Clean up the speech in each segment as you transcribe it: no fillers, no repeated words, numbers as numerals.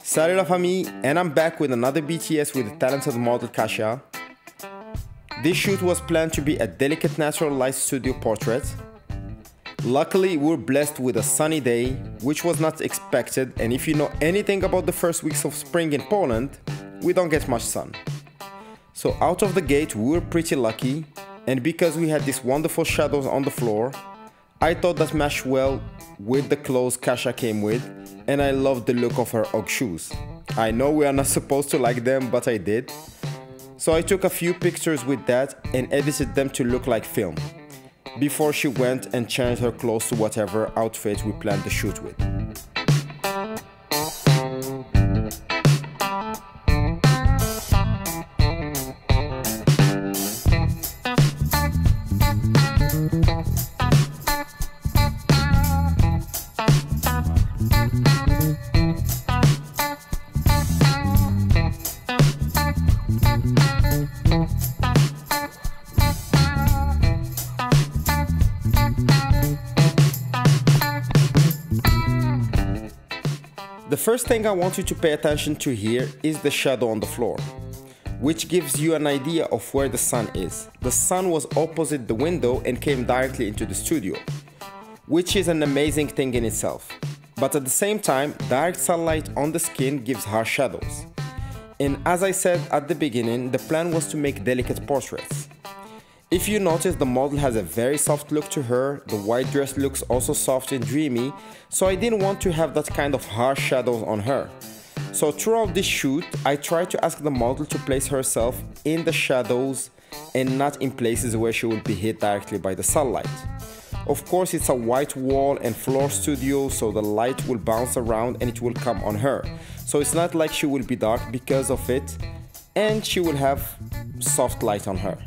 Salut la famille, and I'm back with another BTS with the talented model Kasia. This shoot was planned to be a delicate natural light studio portrait. Luckily, we were blessed with a sunny day, which was not expected, and if you know anything about the first weeks of spring in Poland, we don't get much sun. So out of the gate, we were pretty lucky, and because we had these wonderful shadows on the floor, I thought that matched well with the clothes Kasia came with, and I loved the look of her UGG shoes. I know we are not supposed to like them, but I did. So I took a few pictures with that and edited them to look like film, before she went and changed her clothes to whatever outfit we planned the shoot with. The first thing I want you to pay attention to here is the shadow on the floor, which gives you an idea of where the sun is. The sun was opposite the window and came directly into the studio, which is an amazing thing in itself. But at the same time, direct sunlight on the skin gives harsh shadows. And as I said at the beginning, the plan was to make delicate portraits. If you notice, the model has a very soft look to her, the white dress looks also soft and dreamy, so I didn't want to have that kind of harsh shadows on her. So throughout this shoot, I tried to ask the model to place herself in the shadows and not in places where she will be hit directly by the sunlight. Of course, it's a white wall and floor studio, so the light will bounce around and it will come on her. So it's not like she will be dark because of it, and she will have soft light on her.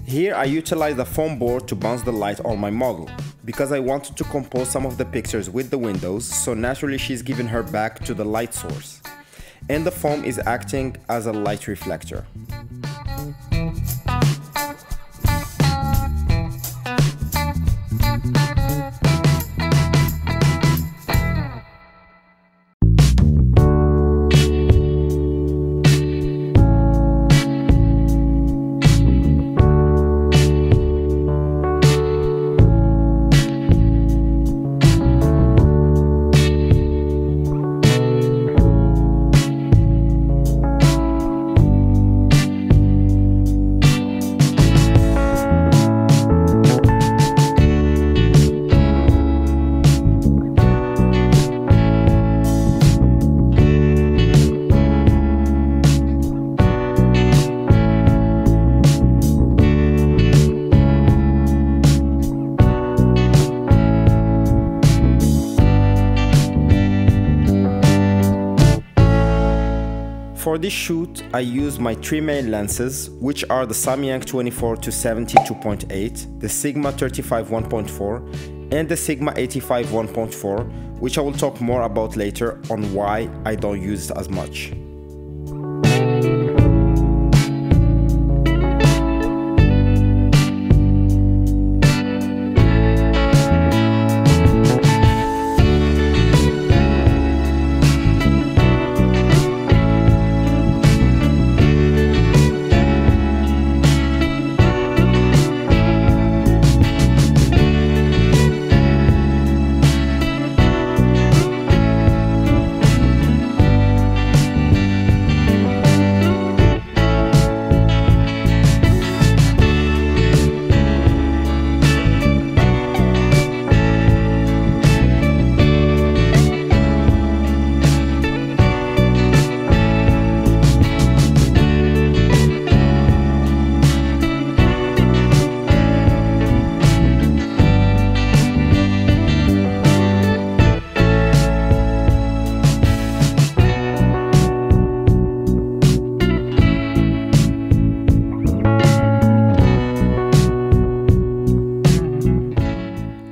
Here I utilized a foam board to bounce the light on my model, because I wanted to compose some of the pictures with the windows, so naturally she's giving her back to the light source, and the foam is acting as a light reflector. For this shoot, I used my three main lenses, which are the Samyang 24-70 2.8, the Sigma 35 1.4, and the Sigma 85 1.4, which I will talk more about later on why I don't use it as much.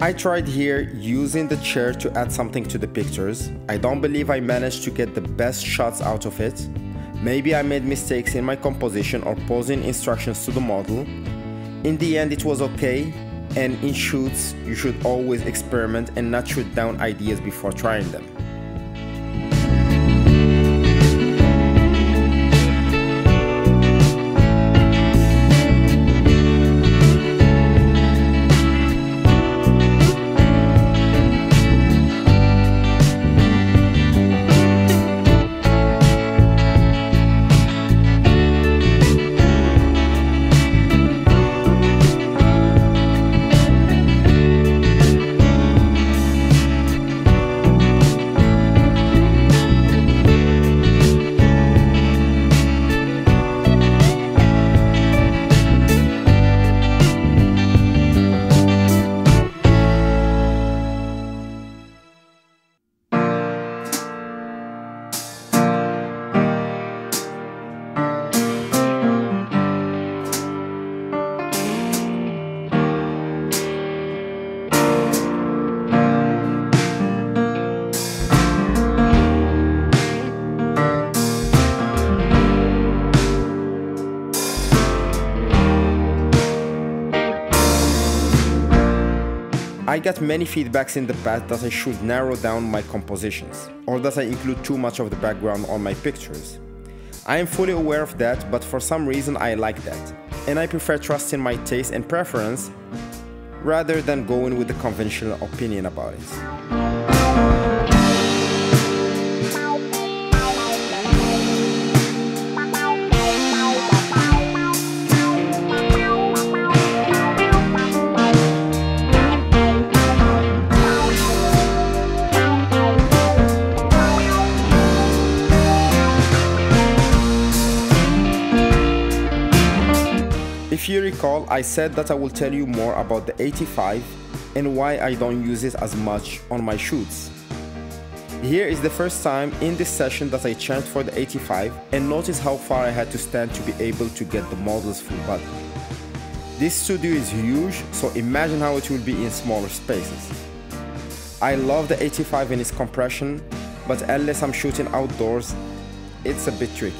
I tried here using the chair to add something to the pictures. I don't believe I managed to get the best shots out of it. Maybe I made mistakes in my composition or posing instructions to the model. In the end it was okay, and in shoots you should always experiment and not shoot down ideas before trying them. I got many feedbacks in the past that I should narrow down my compositions, or that I include too much of the background on my pictures. I am fully aware of that, but for some reason I like that, and I prefer trusting my taste and preference rather than going with the conventional opinion about it. If you recall, I said that I will tell you more about the 85 and why I don't use it as much on my shoots. Here is the first time in this session that I changed for the 85, and notice how far I had to stand to be able to get the model's full body. This studio is huge, so imagine how it will be in smaller spaces. I love the 85 in its compression, but unless I'm shooting outdoors, it's a bit tricky.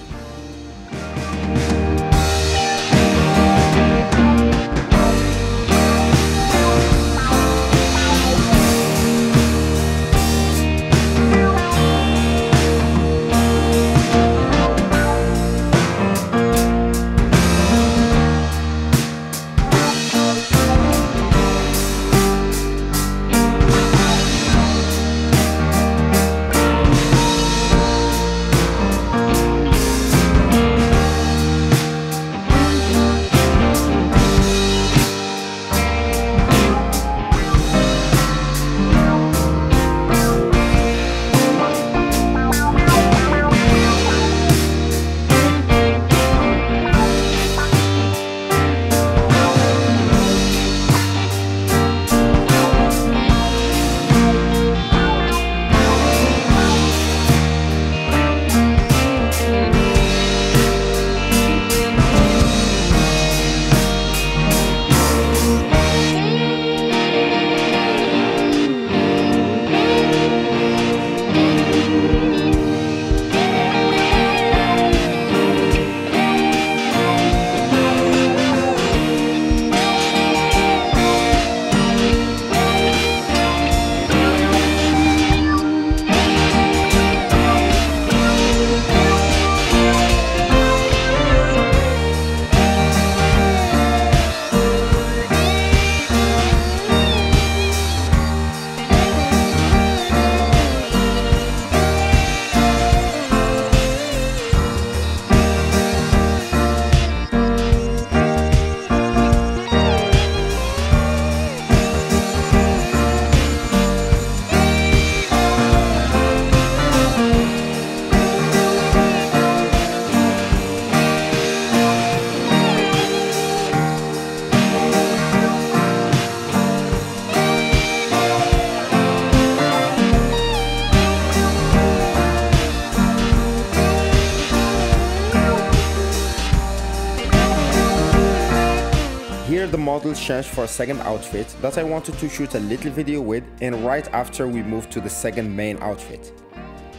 Here the model changed for a second outfit that I wanted to shoot a little video with, and right after we moved to the second main outfit.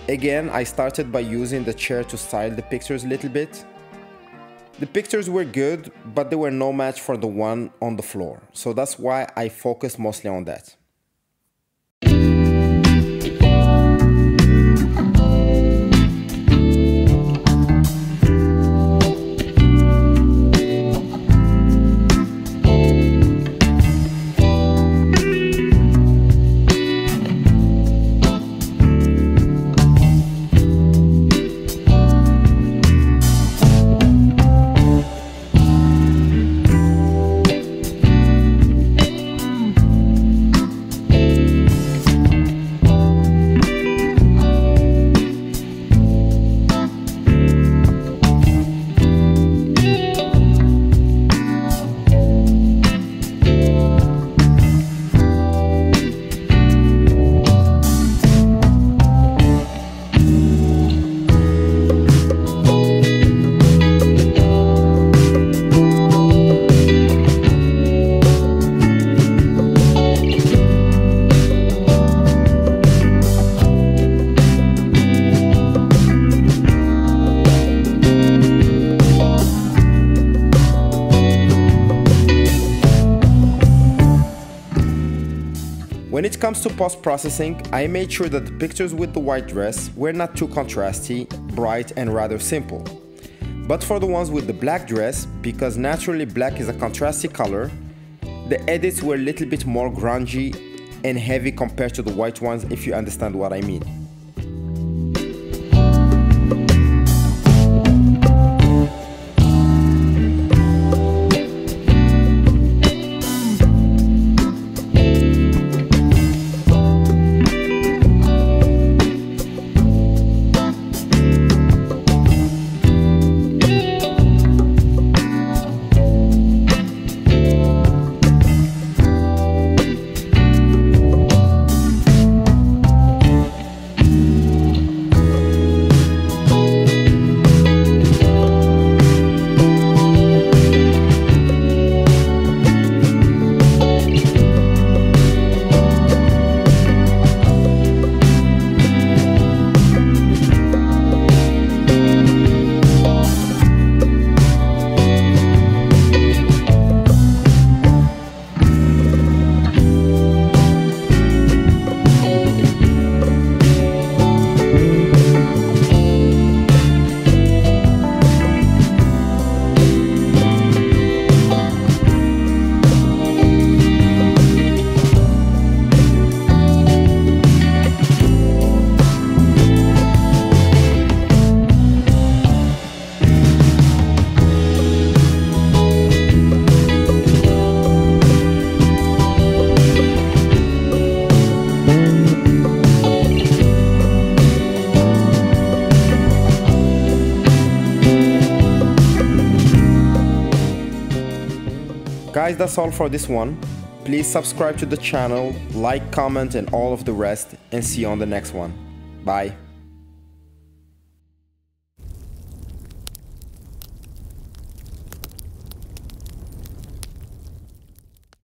Again, I started by using the chair to style the pictures a little bit. The pictures were good, but they were no match for the one on the floor, so that's why I focused mostly on that. When it comes to post-processing, I made sure that the pictures with the white dress were not too contrasty, bright and rather simple. But for the ones with the black dress, because naturally black is a contrasty color, the edits were a little bit more grungy and heavy compared to the white ones, if you understand what I mean. Guys, that's all for this one. Please subscribe to the channel, like, comment and all of the rest, and see you on the next one. Bye.